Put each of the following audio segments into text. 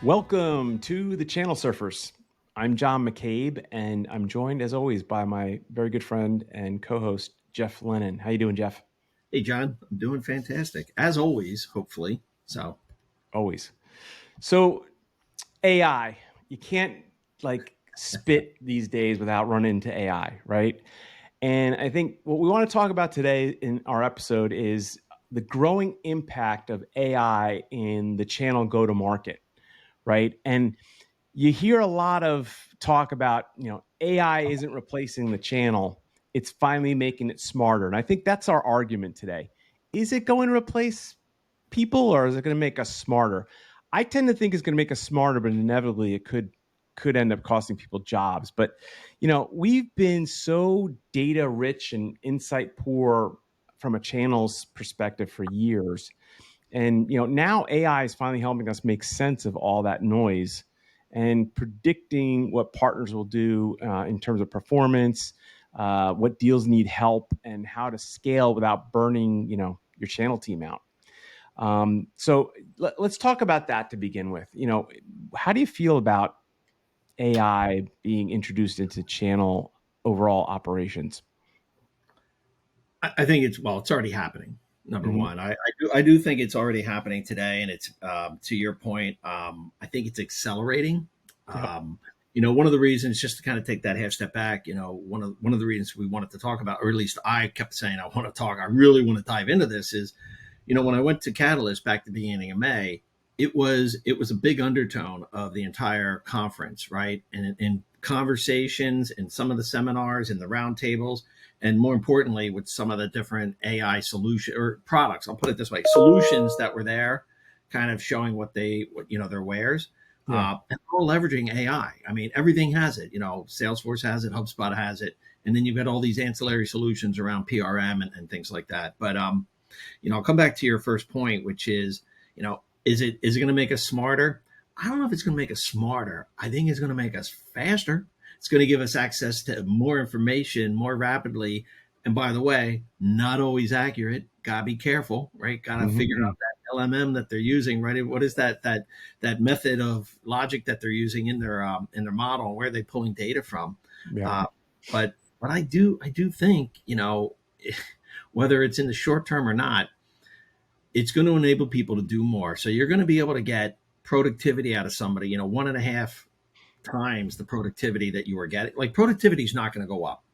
Welcome to the Channel Surfers. I'm John McCabe, and I'm joined, as always, by my very good friend and co-host, Jeff Lennon. How you doing, Jeff? Hey, John, I'm doing fantastic, as always, hopefully. So, Always. So, AI, you can't spit these days without running into AI, right? And I think what we want to talk about today in our episode is the growing impact of AI in the channel go-to-market, right? And you hear a lot of talk about, AI isn't replacing the channel. It's finally making it smarter. And I think that's our argument today. Is it going to replace people or is it going to make us smarter? I tend to think it's going to make us smarter, but inevitably it could end up costing people jobs. But, we've been so data rich and insight poor from a channel's perspective for years. And now AI is finally helping us make sense of all that noise and predicting what partners will do in terms of performance, what deals need help, and how to scale without burning your channel team out. So let's talk about that to begin with. How do you feel about AI being introduced into channel overall operations? I think it's already happening. Number Mm-hmm. one, I do think it's already happening today, and it's to your point. I think it's accelerating. Yep. One of the reasons, just to kind of take that half step back, one of the reasons we wanted to talk about, or at least I kept saying I want to talk. I really want to dive into this. Is when I went to Catalyst back at the beginning of May, it was a big undertone of the entire conference, right? And in conversations and some of the seminars and the roundtables, and more importantly, with some of the different AI solution or products, I'll put it this way, solutions that were there, kind of showing what their wares. Yeah. And they're all leveraging AI. I mean, everything has it. Salesforce has it, HubSpot has it, and then you've got all these ancillary solutions around PRM and things like that. But I'll come back to your first point, which is, is it going to make us smarter? I don't know if it's going to make us smarter. I think it's going to make us faster. It's going to give us access to more information more rapidly. And by the way, not always accurate. Gotta be careful, right? Gotta figure Mm-hmm. out that LMM that they're using, right? What is that method of logic that they're using in their model? Where are they pulling data from? Yeah. Uh, but I do think whether it's in the short term or not, it's going to enable people to do more. So you're going to be able to get productivity out of somebody, 1.5 times the productivity that you were getting. Like productivity is not going to go up.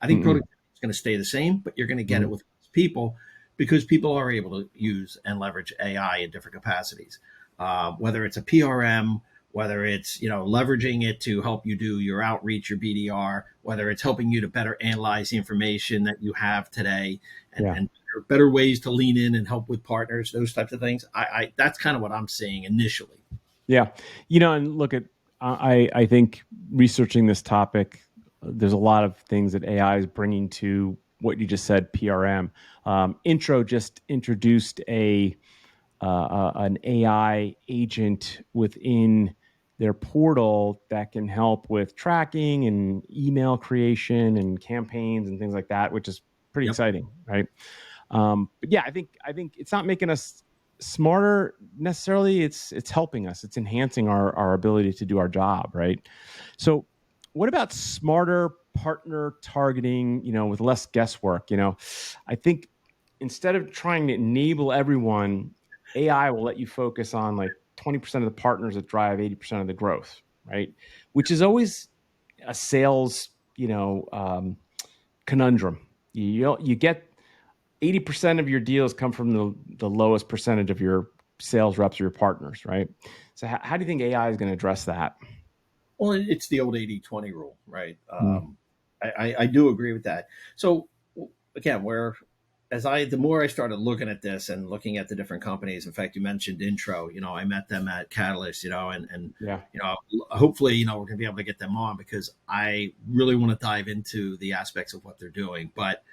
I think Mm-mm. productivity is going to stay the same, but you're going to get it Mm-mm. with people because people are able to use and leverage AI in different capacities. Whether it's a PRM, whether it's leveraging it to help you do your outreach, your BDR, whether it's helping you to better analyze the information that you have today, and Yeah. and better ways to lean in and help with partners, those types of things. I that's kind of what I'm seeing initially. Yeah. And look at I think researching this topic, there's a lot of things that AI is bringing to what you just said, PRM. Introw just introduced an AI agent within their portal that can help with tracking and email creation and campaigns and things like that, which is pretty Yep. exciting, right? But yeah, I think it's not making us smarter necessarily. It's helping us. It's enhancing our ability to do our job, right? So, what about smarter partner targeting? With less guesswork. I think instead of trying to enable everyone, AI will let you focus on like 20% of the partners that drive 80% of the growth, right? Which is always a sales, conundrum. You get 80% of your deals come from the lowest percentage of your sales reps or your partners, right? So how do you think AI is going to address that? Well, it's the old 80/20 rule, right? Mm. I do agree with that. So again, where as the more I started looking at this and looking at the different companies, in fact, you mentioned Introw, I met them at Catalyst, and Yeah. hopefully, we're going to be able to get them on because I really want to dive into the aspects of what they're doing. But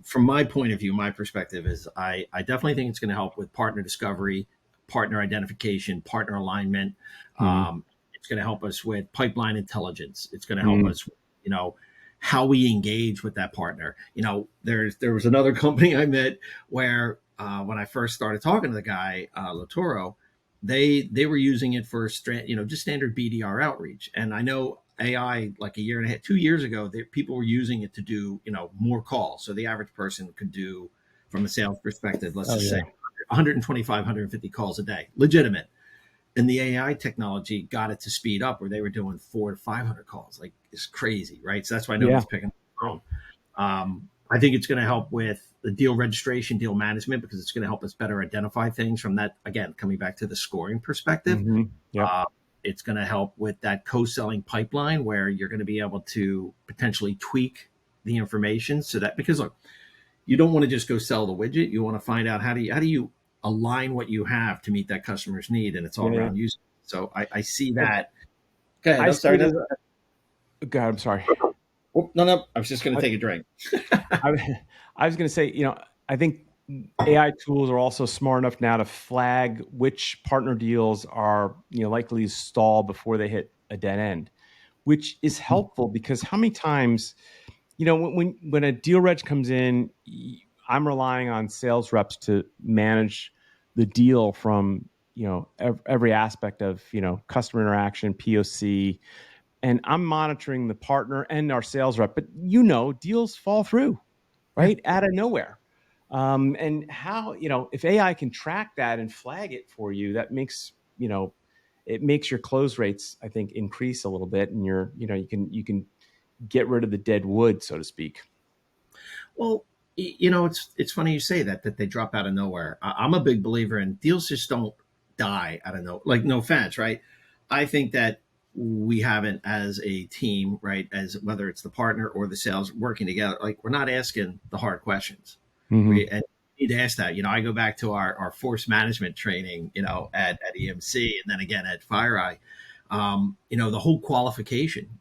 from my point of view, my perspective is I definitely think it's going to help with partner discovery, partner identification, partner alignment. Mm. It's going to help us with pipeline intelligence. It's going to help Mm. us, how we engage with that partner. There was another company I met where when I first started talking to the guy, Latoro, they were using it for just standard BDR outreach. And I know AI, like a year and a half, 2 years ago, people were using it to do more calls. So the average person could do, from a sales perspective, let's Oh just say yeah. 125, 150 calls a day, legitimate. And the AI technology got it to speed up where they were doing 400 to 500 calls. Like, it's crazy, right? So that's why Yeah. nobody's picking up the phone. I think it's going to help with the deal registration, deal management, because it's going to help us better identify things from that. Again, coming back to the scoring perspective, Mm-hmm. Yep. uh, it's going to help with that co-selling pipeline where you're going to be able to potentially tweak the information so that, because look, you don't want to just go sell the widget. You want to find out how do you align what you have to meet that customer's need, and it's all Yeah. Yeah. around using. So I see Well, that. Go ahead. I I'm see sorry. it as God, I'm sorry. Oh, no. I was just going to I, take a drink. I, I was going to say, I think AI tools are also smart enough now to flag which partner deals are, likely to stall before they hit a dead end, which is helpful because how many times, when a deal reg comes in, I'm relying on sales reps to manage the deal from, every aspect of, customer interaction, POC, and I'm monitoring the partner and our sales rep. But deals fall through Yeah. right out of nowhere. And how if AI can track that and flag it for you, that makes it makes your close rates, I think, increase a little bit, and you can get rid of the dead wood, so to speak. Well, it's funny you say that they drop out of nowhere. I'm a big believer in deals just don't die out of no, like, no offense, right? I think that we haven't, as a team, right, as whether it's the partner or the sales working together, like, we're not asking the hard questions. Mm-hmm. And we need to ask that. I go back to our force management training, at EMC, and then again at FireEye. The whole qualification,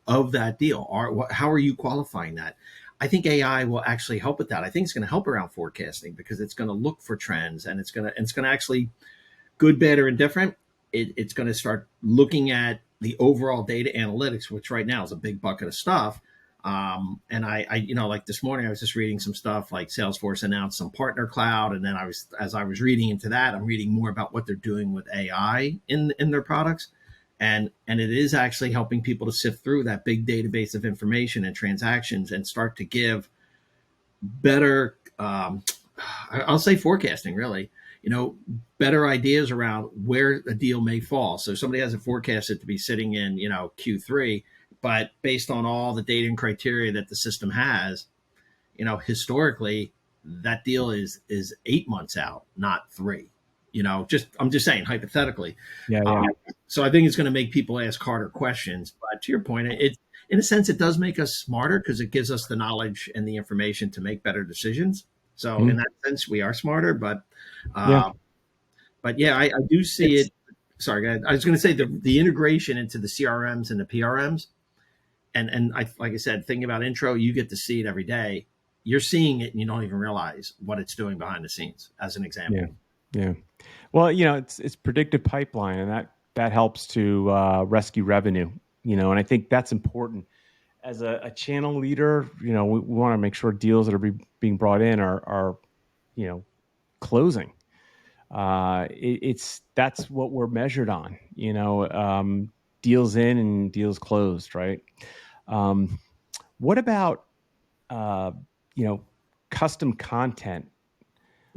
of that deal. How are you qualifying that? I think AI will actually help with that. I think it's going to help around forecasting because it's going to look for trends, and it's going to actually, good, bad, or indifferent. It's going to start looking at the overall data analytics, which right now is a big bucket of stuff. And like this morning, I was just reading some stuff like Salesforce announced some partner cloud, and then as I was reading into that, I'm reading more about what they're doing with AI in their products, and it is actually helping people to sift through that big database of information and transactions and start to give better, I'll say, forecasting, really, better ideas around where a deal may fall. So somebody has a forecasted to be sitting in, Q3, but based on all the data and criteria that the system has, historically, that deal is 8 months out, not 3. I'm just saying, hypothetically. Yeah, yeah, Um, so I think it's going to make people ask harder questions. But to your point, in a sense, it does make us smarter because it gives us the knowledge and the information to make better decisions. So in Mhm. that sense, we are smarter. But Yeah. uh, yeah, I do see It's it. Sorry, go ahead. I was going to say the integration into the CRMs and the PRMs, and like I said, thinking about Introw, you get to see it every day. You're seeing it, and you don't even realize what it's doing behind the scenes. As an yeah, example. yeah. Well, it's predictive pipeline, and that helps to rescue revenue. And I think that's important as a channel leader. We want to make sure deals that are being brought in are closing. That's what we're measured on. Deals in and deals closed, right? Um, what about uh, you know custom content?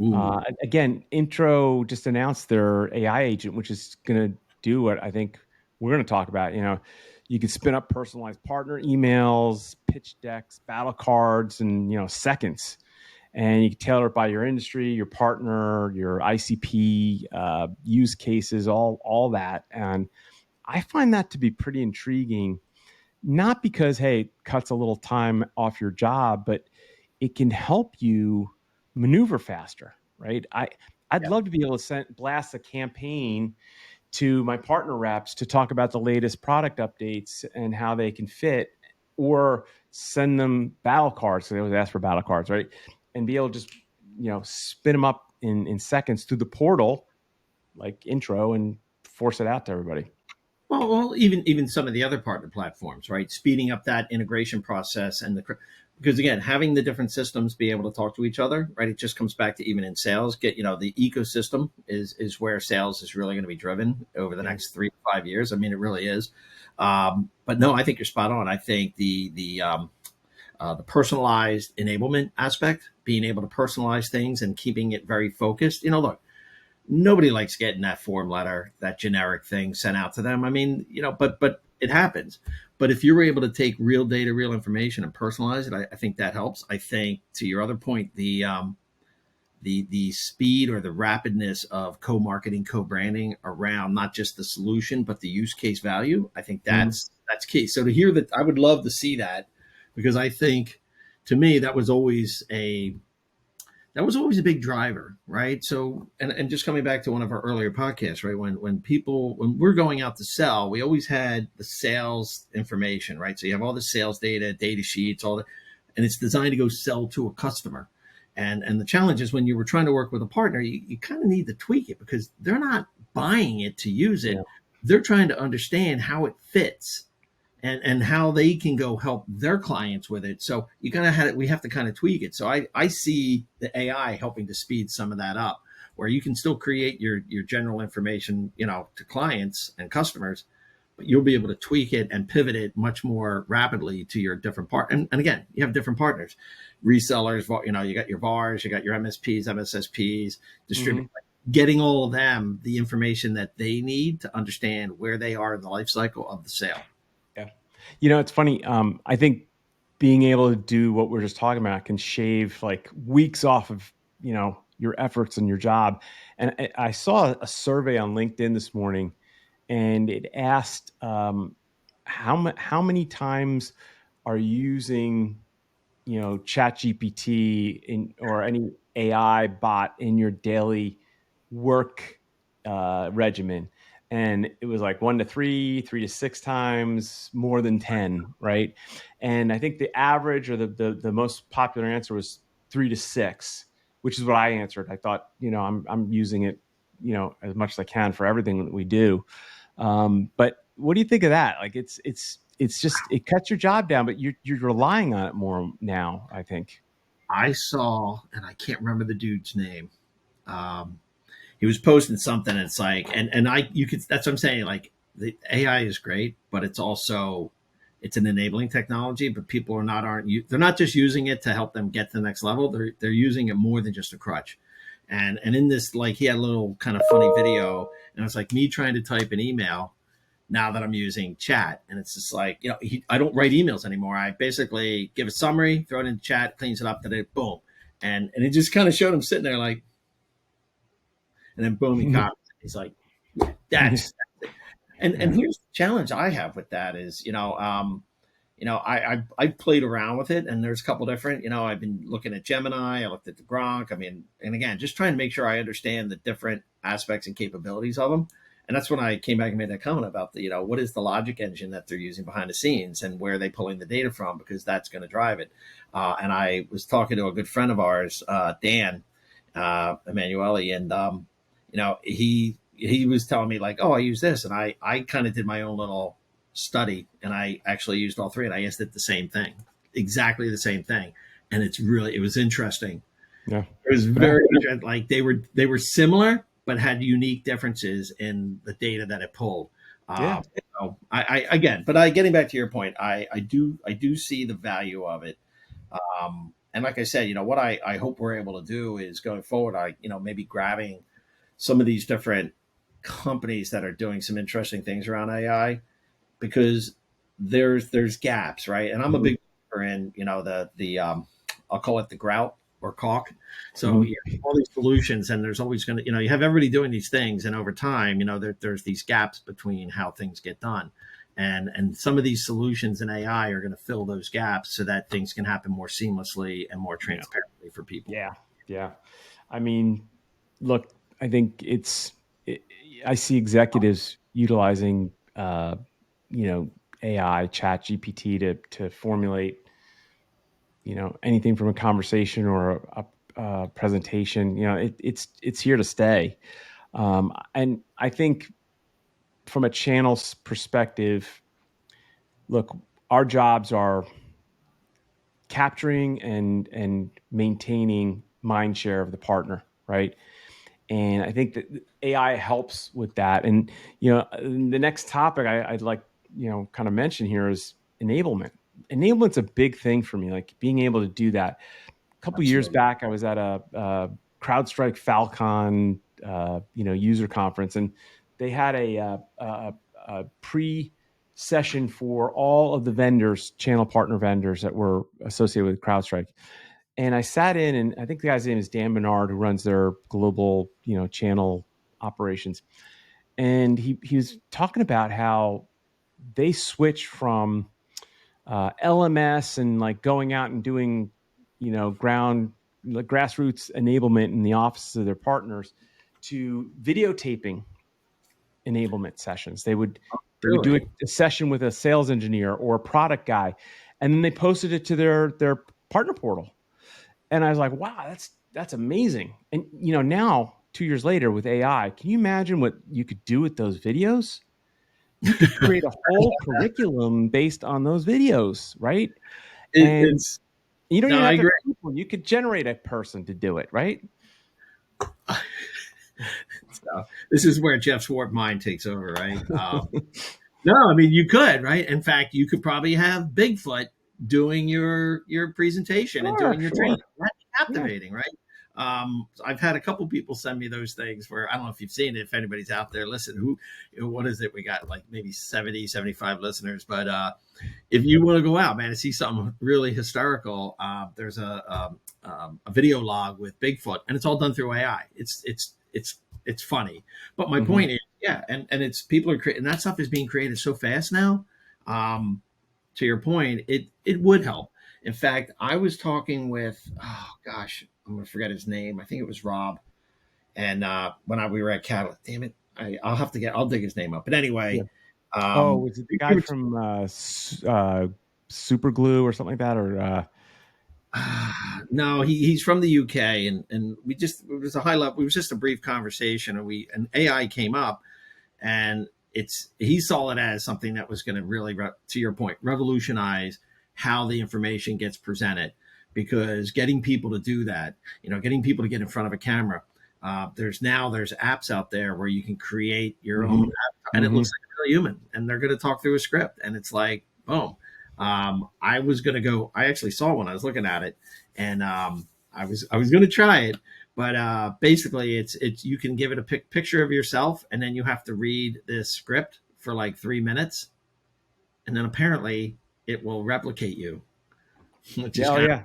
Ooh, Again, Introw just announced their AI agent, which is going to do what I think we're going to talk about. You can spin up personalized partner emails, pitch decks, battle cards, in seconds, and you can tailor it by your industry, your partner, your ICP, use cases, all that. And I find that to be pretty intriguing, not because hey, it cuts a little time off your job, but it can help you maneuver faster, right? I'd yeah, love to be able to blast a campaign to my partner reps to talk about the latest product updates and how they can fit, or send them battle cards. So they always ask for battle cards, right? And be able to just spin them up in seconds through the portal like Introw and force it out to everybody. Well, even some of the other partner platforms, right? Speeding up that integration process because again, having the different systems be able to talk to each other, right? It just comes back to even in sales, the ecosystem is where sales is really going to be driven over the Yeah. next 3 to 5 years. I mean, it really is. But no, I think you're spot on. I think the personalized enablement aspect, being able to personalize things and keeping it very focused. Look, nobody likes getting that form letter, that generic thing sent out to them. I mean, but it happens. But if you're able to take real data, real information, and personalize it, I think that helps. I think, to your other point, the speed or the rapidness of co-marketing, co-branding around not just the solution but the use case value, I think Mhm. that's key. So to hear that, I would love to see that, because I think, to me, that was always a big driver, right? So, and just coming back to one of our earlier podcasts, right? When we're going out to sell, we always had the sales information, right? So you have all the sales data sheets, all that, and it's designed to go sell to a customer. And the challenge is, when you were trying to work with a partner, you kind of need to tweak it, because they're not buying it to use Yeah. it. They're trying to understand how it fits, and how they can go help their clients with it. So we have to kind of tweak it. So I see the AI helping to speed some of that up, where you can still create your general information, to clients and customers, but you'll be able to tweak it and pivot it much more rapidly to your different and again, you have different partners, resellers, you got your VARs, you got your MSPs, MSSPs, distributors, Hmm. getting all of them the information that they need to understand where they are in the life cycle of the sale. Yeah. It's funny. I think being able to do what we're just talking about can shave like weeks off of, your efforts and your job. And I saw a survey on LinkedIn this morning, and it asked, how many times are you using, chat GPT or any AI bot in your daily work regimen. And it was like 1 to 3, 3 to 6 times, more than 10, right? And I think the average, or the most popular answer, was 3 to 6, which is what I answered. I thought, I'm using it, as much as I can for everything that we do. But what do you think of that? Like, it's just, it cuts your job down, but you're relying on it more now, I think. I saw, and I can't remember the dude's name. Um, he was posting something, and it's like, and you could, that's what I'm saying. Like, the AI is great, but it's an enabling technology. But people they're not just using it to help them get to the next level. They're using it more than just a crutch. And in this, like, he had a little kind of funny video, and it's like me trying to type an email now that I'm using chat. And it's just like, I don't write emails anymore. I basically give a summary, throw it in chat, cleans it up, then it boom. And it just kind of showed him sitting there like, and then boom, he copies it. He's like, that's and Yeah. here's the challenge I have with that is, I played around with it, and there's a couple different, I've been looking at Gemini, I looked at the Gronk. I mean, and again, just trying to make sure I understand the different aspects and capabilities of them. And that's when I came back and made that comment about what is the logic engine that they're using behind the scenes, and where are they pulling the data from, because that's going to drive it. And I was talking to a good friend of ours, Dan Emanuele, and he was telling me like, oh, I use this, and I kind of did my own little study, and I actually used all three, and I asked it the same thing, exactly the same thing, and it was interesting. Yeah. It was Yeah. very interesting. Like, they were similar, but had unique differences in the data that it pulled. Yeah. So I again, but getting back to your point, I do see the value of it. And like I said, what I hope we're able to do is, going forward, maybe grabbing some of these different companies that are doing some interesting things around AI, because there's gaps, right? And I'm a Mhm. big believer in, the I'll call it the grout or caulk. So Mhm. yeah, all these solutions, and there's always going to, you have everybody doing these things, and over time, there's these gaps between how things get done. And some of these solutions in AI are going to fill those gaps, so that things can happen more seamlessly and more Yeah. transparently for people. Yeah. Yeah. I mean, look, I think it, I see executives utilizing, you know, AI, chat GPT to formulate, anything from a conversation or a presentation. It's here to stay. And I think from a channel's perspective, look, our jobs are capturing and maintaining mind share of the partner, right? And I think that AI helps with that. And the next topic I'd like kind of mention here is enablement. Enablement's a big thing for me, like being able to do that. A couple years Absolutely. back, I was at a CrowdStrike Falcon user conference, and they had a pre-session for all of the vendors, channel partner vendors that were associated with CrowdStrike. And I sat in, and I think the guy's name is Dan Bernard, who runs their global, channel operations. And he was talking about how they switched from LMS and like going out and doing, ground like grassroots enablement in the offices of their partners to videotaping enablement sessions. They would do Really? a session with a sales engineer or a product guy, and then they posted it to their partner portal. And I was like, wow, that's amazing. And now 2 years later with AI, can you imagine what you could do with those videos? You could create a whole curriculum based on those videos, right? And It's you don't no, even I have to agree. have people. You could generate a person to do it, right? So this is where Jeff's warped mind takes over, right? No, I mean you could, right? In fact, you could probably have Bigfoot doing your presentation and Sure, doing your training. sure. That's Yeah. captivating, right? I've had a couple people send me those things where I don't know if you've seen it. If anybody's out there, listen, what is it? We got like maybe 70, 75 listeners, but if you want to go out, man, and see something really hysterical, there's a video log with Bigfoot, and it's all done through AI. It's funny, but my Mm-hmm. point is, yeah, and it's people are creating that stuff is being created so fast now. Um, to your point, it would help. In fact, I was talking with I'm gonna forget his name. I think it was Rob, and we were at Cattle, damn it, I'll dig his name up. But Yeah. anyway, Oh, was it the we guy were from Super Glue or something like that? Or no, he's from the UK, and it was a high level. It was just a brief conversation, and an AI came up, and he saw it as something that was going to really, to your point, revolutionize how the information gets presented, because getting people to do that, getting people to get in front of a camera. There's apps out there where you can create your own mm-hmm. app, and it Mm-hmm. looks like a real human, and they're going to talk through a script, and it's like boom. I was gonna go. I actually saw one. I was looking at it, and I was gonna try it, but basically, it's you can give it a picture of yourself, and then you have to read this script for like 3 minutes, and then apparently it will replicate you, which is Yeah, oh kind yeah.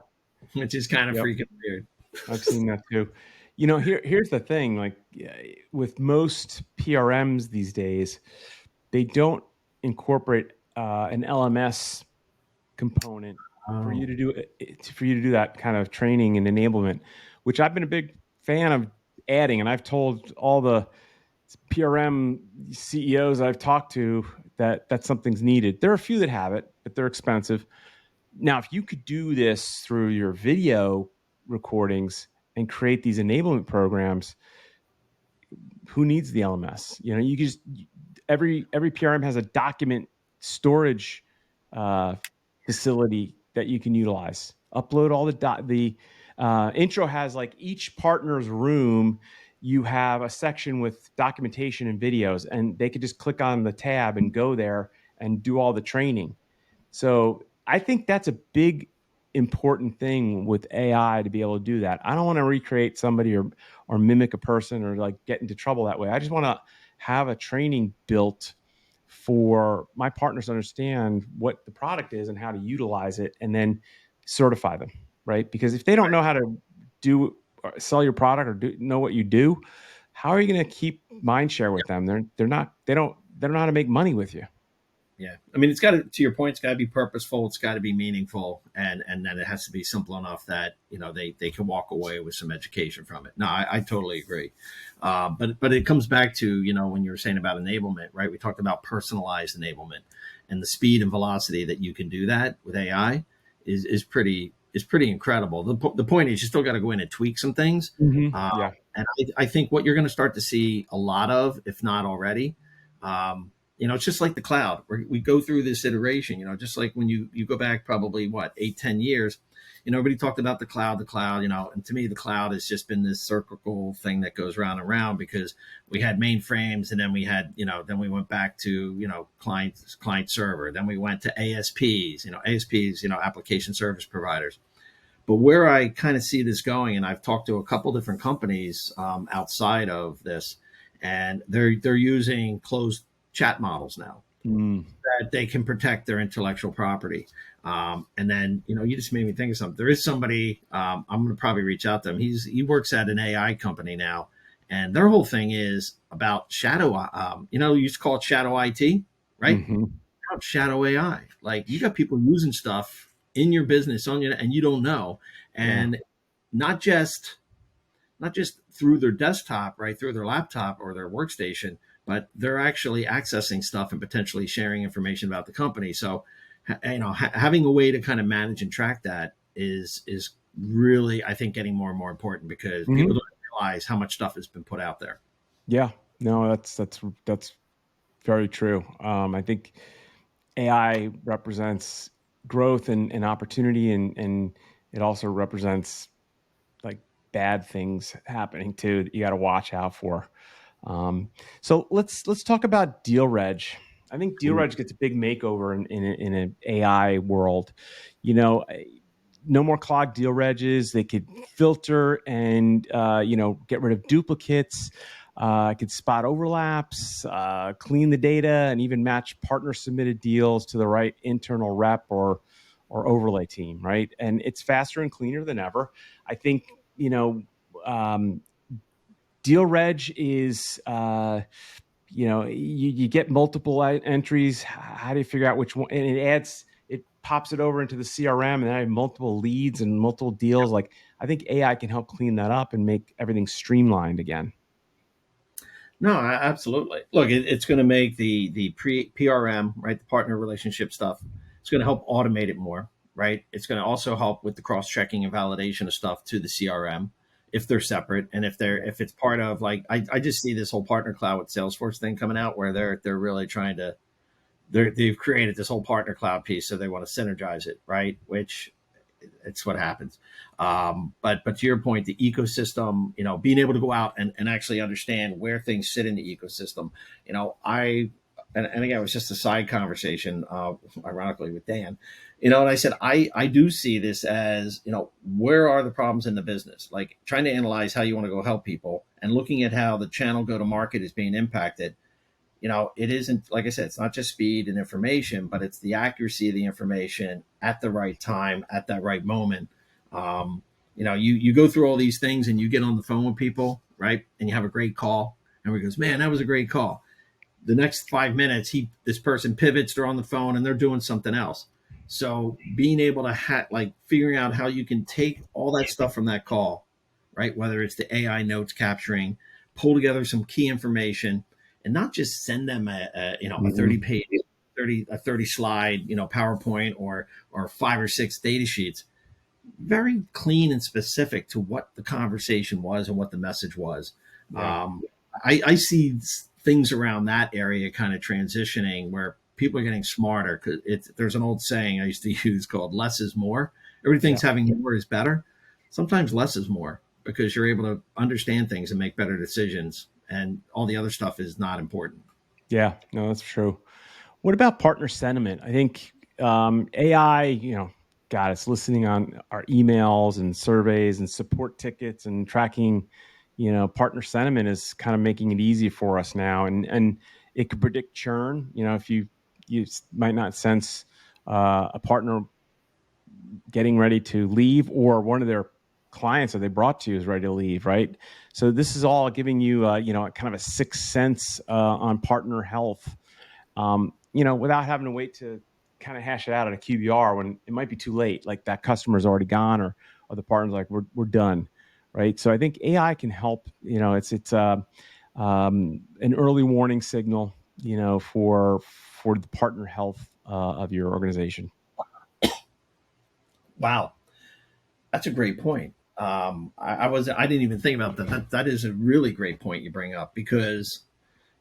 which is kind of Yep. freaking weird. I've seen that too. Here's the thing, like with most PRMs these days, they don't incorporate an LMS component for you Oh, to do that kind of training and enablement, which I've been a big fan of adding. And I've told all the PRM CEOs I've talked to that something's needed. There are a few that have it, but they're expensive. Now, if you could do this through your video recordings and create these enablement programs, who needs the LMS? You just every PRM has a document storage uh, facility that you can utilize. Upload all the Introw has like each partner's room. You have a section with documentation and videos, and they could just click on the tab and go there and do all the training. So I think that's a big important thing with AI to be able to do that. I don't want to recreate somebody or mimic a person or like get into trouble that way. I just want to have a training built for my partners to understand what the product is and how to utilize it, and then certify them, right? Because if they don't know how to do or sell your product or know what you do, how are you going to keep mind share with them? They don't know how to make money with you. yeah. I mean, it's got to your point. It's got to be purposeful. It's got to be meaningful, and then it has to be simple enough that they can walk away with some education from it. No, I totally agree. But it comes back to when you were saying about enablement, right? We talked about personalized enablement, and the speed and velocity that you can do that with AI is pretty incredible. The point is you still got to go in and tweak some things, Mm-hmm. Yeah. and I think what you're going to start to see a lot of, if not already, It's just like the cloud. We go through this iteration, just like when you go back probably what, 8, 10 years, everybody talked about the cloud, and to me, the cloud has just been this cyclical thing that goes round and round because we had mainframes and then we had, then we went back to, client server. Then we went to ASPs, application service providers. But where I kind of see this going, and I've talked to a couple different companies outside of this, and they're using closed chat models now Mm. that they can protect their intellectual property. And then, you just made me think of something. There is somebody, I'm going to probably reach out to him. He works at an AI company now, and their whole thing is about shadow. You used to call it shadow IT, right? Hmm. About shadow AI. Like you got people using stuff in your business on you, and you don't know, Yeah. and not just not just through their desktop, right, through their laptop or their workstation, but they're actually accessing stuff and potentially sharing information about the company. So, having a way to kind of manage and track that is really, I think, getting more and more important because people Hmm. don't realize how much stuff has been put out there. Yeah. No, that's very true. I think AI represents growth and opportunity, and it also represents like bad things happening too that you got to watch out for. Um, so let's talk about deal reg. I think deal reg gets a big makeover in an AI world. You know, no more clogged deal regs. They could filter and get rid of duplicates. Could spot overlaps, clean the data, and even match partner submitted deals to the right internal rep or overlay team. Right, and it's faster and cleaner than ever. I think you know. Deal reg is you get multiple entries. How do you figure out which one? And it pops it over into the CRM, and then I have multiple leads and multiple deals. Like I think AI can help clean that up and make everything streamlined again. No, absolutely. Look, it's going to make the PRM, right, the partner relationship stuff. It's going to help automate it more, right? It's going to also help with the cross checking and validation of stuff to the CRM if they're separate, and if it's part of, like, I just see this whole partner cloud with Salesforce thing coming out where they're really trying to, they've created this whole partner cloud piece, so they want to synergize it, right? Which it's what happens. But to your point, the ecosystem, being able to go out and actually understand where things sit in the ecosystem, and again, it was just a side conversation, ironically, with Dan, and I said, I do see this as, where are the problems in the business? Like trying to analyze how you want to go help people and looking at how the channel go to market is being impacted. It isn't, like I said, it's not just speed and information, but it's the accuracy of the information at the right time, at that right moment. You go through all these things and you get on the phone with people, right? And you have a great call. And he goes, man, that was a great call. The next 5 minutes, this person pivots, they're on the phone and they're doing something else. So being able to like figuring out how you can take all that stuff from that call, right? Whether it's the AI notes capturing, pull together some key information, and not just send them a Mm-hmm. 30 page, 30 slide, PowerPoint or 5 or 6 data sheets, very clean and specific to what the conversation was and what the message was. Yeah. I see things around that area kind of transitioning where people are getting smarter, because there's an old saying I used to use called less is more. Yeah. Everything's having more is better. Sometimes less is more because you're able to understand things and make better decisions, and all the other stuff is not important. Yeah. No, that's true. What about partner sentiment? I think AI, God, it's listening on our emails and surveys and support tickets and tracking, partner sentiment is kind of making it easy for us now. And it could predict churn. If you might not sense a partner getting ready to leave, or one of their clients that they brought to you is ready to leave, right? So this is all giving you, kind of a sixth sense on partner health, without having to wait to kind of hash it out at a QBR when it might be too late. Like that customer's already gone, or the partner's like, we're done. Right. So I think AI can help, an early warning signal, for the partner health of your organization. Wow, that's a great point. I didn't even think about that. That is a really great point you bring up because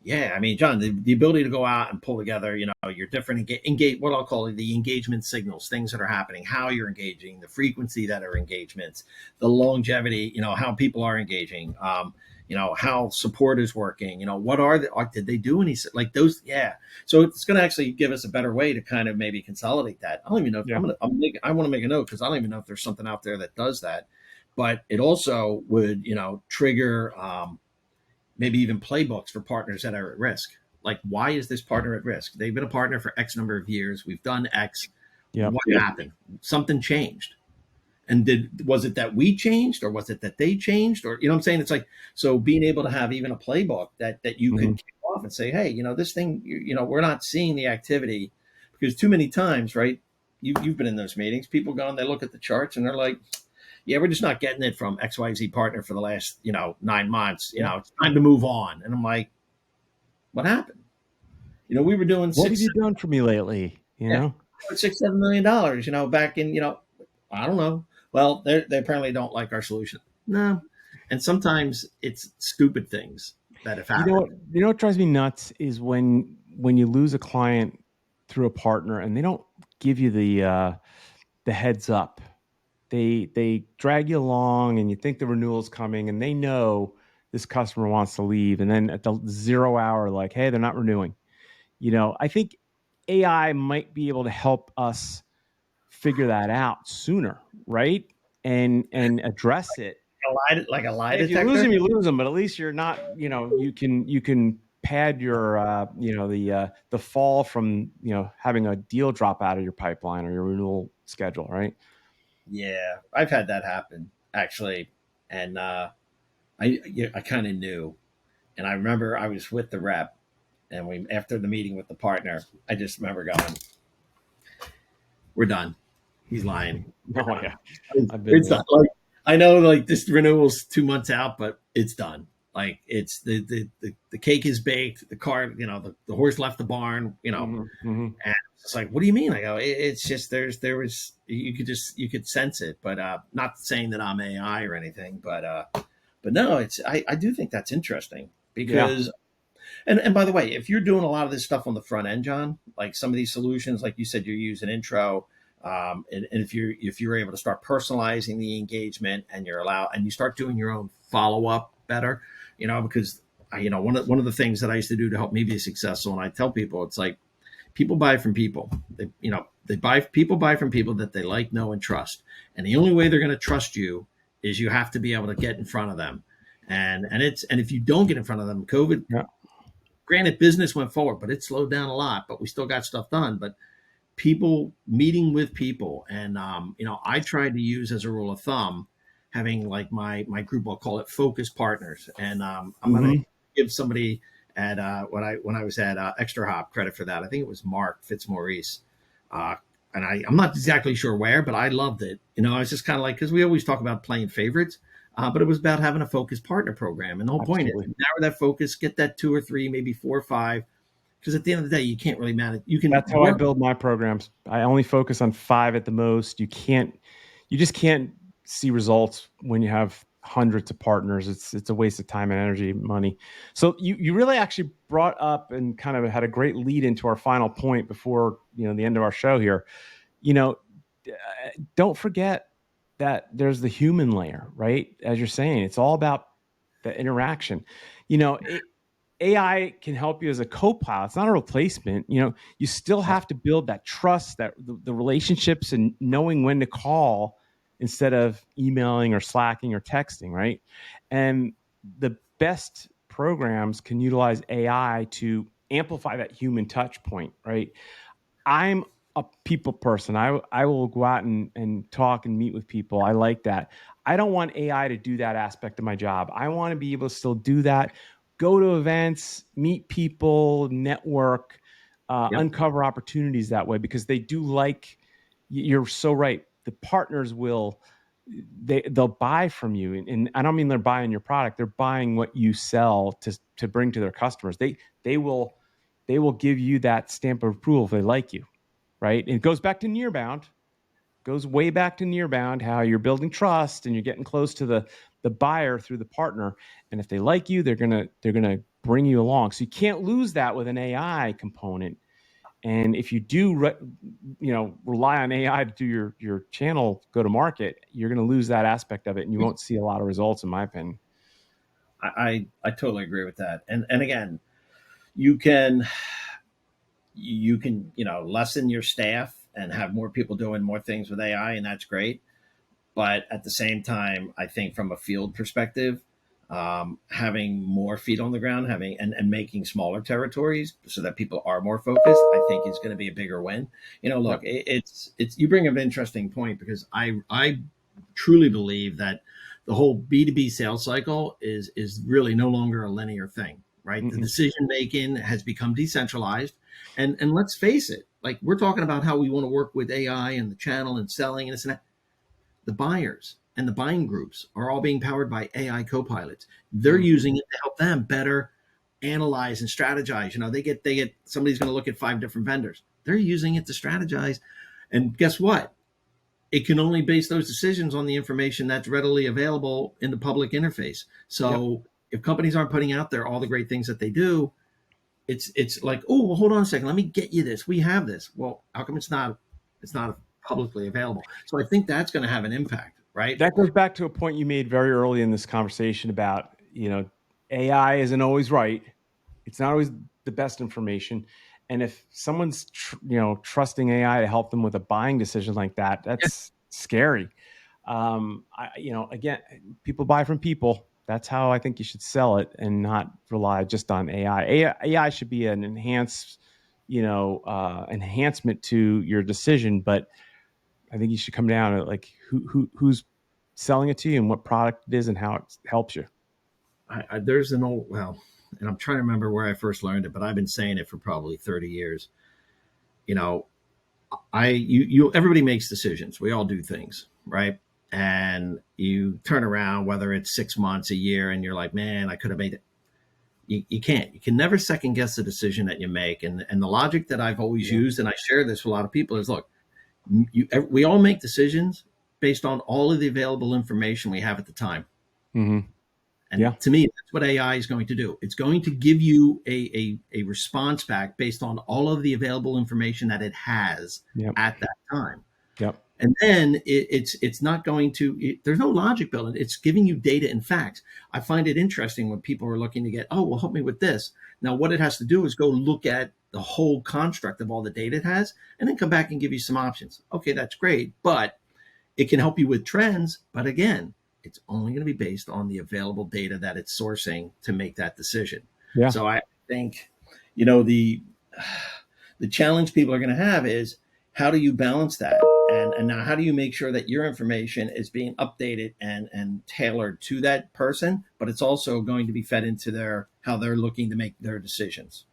Yeah, I mean, John, the ability to go out and pull together, your different engage, what I'll call it, the engagement signals, things that are happening, how you're engaging, the frequency that are engagements, the longevity, how people are engaging, how support is working, what are the, did they do any, like those? Yeah. So it's going to actually give us a better way to kind of maybe consolidate that. I don't even know if Yeah. I want to make a note because I don't even know if there's something out there that does that, but it also would, trigger, maybe even playbooks for partners that are at risk. Like, why is this partner at risk? They've been a partner for X number of years. We've done X. Yep. What happened? Something changed. And was it that we changed, or was it that they changed? Or, what I'm saying? It's like, so being able to have even a playbook that you Mhm. could kick off and say, hey, this thing, we're not seeing the activity, because too many times, right? You've been in those meetings. People go and they look at the charts and they're like, yeah, we're just not getting it from XYZ partner for the last, 9 months. Yeah. It's time to move on. And I'm like, what happened? We were doing What have six, you done for me lately? You yeah, know? $6, $7 million, back in, I don't know. Well, they apparently don't like our solution. No. And sometimes it's stupid things that have You know happened. what? You know what drives me nuts is when you lose a client through a partner and they don't give you the heads up. They drag you along and you think the renewal's coming and they know this customer wants to leave, and then at the 0 hour, like, hey, they're not renewing. I think AI might be able to help us figure that out sooner, right? And address it. Like a lie Hey, if you lose detector. them, you lose them, but at least you're not, you can pad your, the fall from, having a deal drop out of your pipeline or your renewal schedule, right? Yeah, I've had that happen actually. And I kind of knew. And I remember I was with the rep, and we, after the meeting with the partner, I just remember going, we're done. He's lying. We're Oh done. yeah, It's, I've been it's there. done. Like, I know, like, this renewal's 2 months out, but it's done. Like, it's the cake is baked. The car, the horse left the barn. Hmm. Hmm. And it's like, what do you mean? I go, it's just there was, you could sense it, but not saying that I'm AI or anything, but no, I do think that's interesting Yeah. because, and by the way, if you're doing a lot of this stuff on the front end, John, like some of these solutions, like you said, you're using Introw, and if you're able to start personalizing the engagement, and you start doing your own follow up better, because one of the things that I used to do to help me be successful, and I tell people, it's like, people buy from people. People buy from people that they like, know, and trust, and the only way they're going to trust you is you have to be able to get in front of them, and if you don't get in front of them, COVID. Yeah. Granted, business went forward, but it slowed down a lot. But we still got stuff done. But people meeting with people, and I tried to use as a rule of thumb having like my group. I'll call it focus partners, and I'm going to Hmm. give somebody at when I was at Extra Hop credit for that. I think it was Mark Fitzmaurice. Uh, and I'm not exactly sure where, but I loved it. I was just kind of like, because we always talk about playing favorites, but it was about having a focused partner program. And the whole point is Absolutely. narrow that focus, get that two or three, maybe 4 or 5, because at the end of the day, you can't really manage. You can That's how I work. build my programs. I only focus on 5 at the most. You just can't see results when you have hundreds of partners. It's a waste of time and energy, money. So you really actually brought up and kind of had a great lead into our final point before, the end of our show here. You know, don't forget that there's the human layer, right? As you're saying, it's all about the interaction. AI can help you as a co-pilot. It's not a replacement. You still have to build that trust, that the relationships, and knowing when to call instead of emailing or slacking or texting, right? And the best programs can utilize AI to amplify that human touch point, right? I'm a people person. I will go out and talk and meet with people. I like that. I don't want AI to do that aspect of my job. I want to be able to still do that, go to events, meet people, network, Yep. uncover opportunities that way, because they do like, you're so right. The partners they'll buy from you. And I don't mean they're buying your product. They're buying what you sell to bring to their customers. They will they will give you that stamp of approval if they like you, right? And it goes back to Nearbound, goes way back to Nearbound, how you're building trust and you're getting close to the buyer through the partner. And if they like you, they're gonna bring you along. So you can't lose that with an AI component. And if you do, rely on AI to do your channel go to market, you're going to lose that aspect of it, and you won't see a lot of results, in my opinion. I totally agree with that. And again, you can lessen your staff and have more people doing more things with AI, and that's great. But at the same time, I think from a field perspective, having more feet on the ground, having and making smaller territories so that people are more focused, I think is going to be a bigger win. Look, Yep. it's you bring up an interesting point, because I truly believe that the whole B2B sales cycle is really no longer a linear thing, right? The Mm-mm. decision making has become decentralized, and let's face it, like we're talking about how we want to work with AI and the channel and selling and this and that. The buyers and the buying groups are all being powered by AI co-pilots. They're Mm. using it to help them better analyze and strategize. They get somebody's going to look at 5 different vendors. They're using it to strategize. And guess what? It can only base those decisions on the information that's readily available in the public interface. Yep. So if companies aren't putting out there all the great things that they do, it's like, oh, well, hold on a second, let me get you this. We have this. Well, how come it's not publicly available? So I think that's going to have an impact, right? That goes back to a point you made very early in this conversation about, AI isn't always right. It's not always the best information. And if someone's, trusting AI to help them with a buying decision like that, that's scary. Again, people buy from people. That's how I think you should sell it, and not rely just on AI. AI should be an enhancement to your decision, but I think you should come down to like who's selling it to you and what product it is and how it helps you. There's an old, well, and I'm trying to remember where I first learned it, but I've been saying it for probably 30 years. You know, everybody makes decisions. We all do things, right? And you turn around, whether it's 6 months, a year, and you're like, man, I could have made it. You can't. You can never second guess the decision that you make. And the logic that I've always Yeah. used, and I share this with a lot of people, is look, we all make decisions based on all of the available information we have at the time. Mm-hmm. And Yeah. to me, that's what AI is going to do. It's going to give you a response back based on all of the available information that it has Yep. at that time. Yep. And then it's not going to, there's no logic built in. It's giving you data and facts. I find it interesting when people are looking to get, oh, well, help me with this. Now, what it has to do is go look at the whole construct of all the data it has, and then come back and give you some options. Okay, that's great, but it can help you with trends. But again, it's only going to be based on the available data that it's sourcing to make that decision. Yeah. So I think, the challenge people are going to have is, how do you balance that? And now, how do you make sure that your information is being updated and tailored to that person, but it's also going to be fed into how they're looking to make their decisions?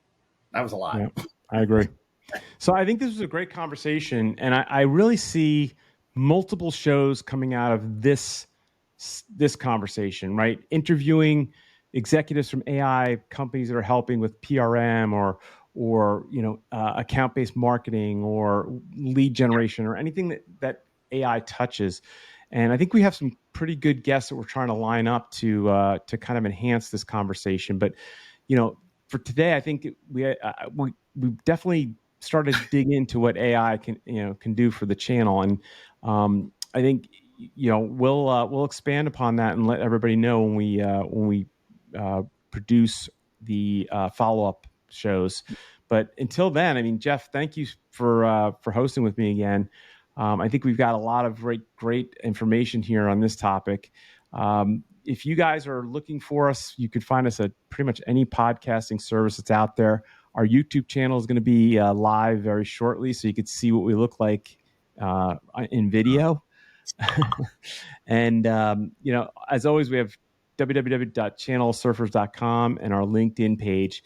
That was a lot. Yeah. I agree. So I think this was a great conversation, and I really see multiple shows coming out of this conversation, right? Interviewing executives from AI companies that are helping with PRM or account-based marketing or lead generation or anything that AI touches. And I think we have some pretty good guests that we're trying to line up to kind of enhance this conversation. But for today, I think we definitely started to dig into what AI can do for the channel, and I think we'll expand upon that and let everybody know when we produce the follow-up shows. But until then, I mean, Jeff, thank you for hosting with me again. I think we've got a lot of great information here on this topic. If you guys are looking for us, you could find us at pretty much any podcasting service that's out there. Our YouTube channel is going to be live very shortly, so you could see what we look like in video. And as always, we have www.channelsurfers.com and our LinkedIn page.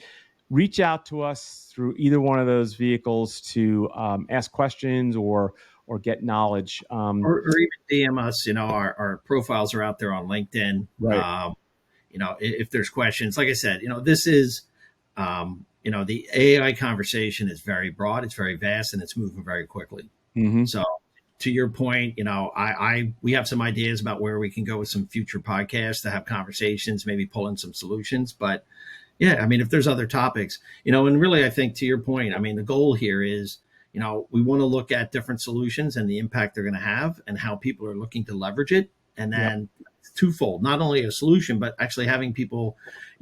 Reach out to us through either one of those vehicles to ask questions or get knowledge. Or even DM us. Our profiles are out there on LinkedIn. Right. If there's questions, like I said, this is, the AI conversation is very broad, it's very vast, and it's moving very quickly. Mm-hmm. So to your point, we have some ideas about where we can go with some future podcasts to have conversations, maybe pull in some solutions. But Yeah, I mean, if there's other topics, and really, I think to your point, I mean, the goal here is, we want to look at different solutions and the impact they're going to have and how people are looking to leverage it. And Yep. then it's twofold, not only a solution, but actually having people,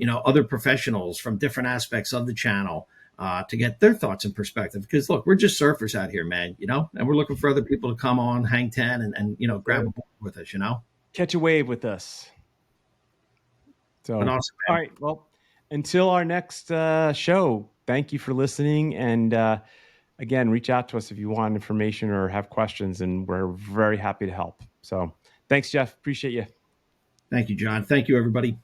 other professionals from different aspects of the channel to get their thoughts and perspective. Because look, we're just surfers out here, man, and we're looking for other people to come on, hang 10 and grab a board with us. Catch a wave with us. So, But awesome, all man. right. Well, until our next show, thank you for listening. And again, reach out to us if you want information or have questions, and we're very happy to help. So, thanks, Jeff. Appreciate you. Thank you, John. Thank you, everybody.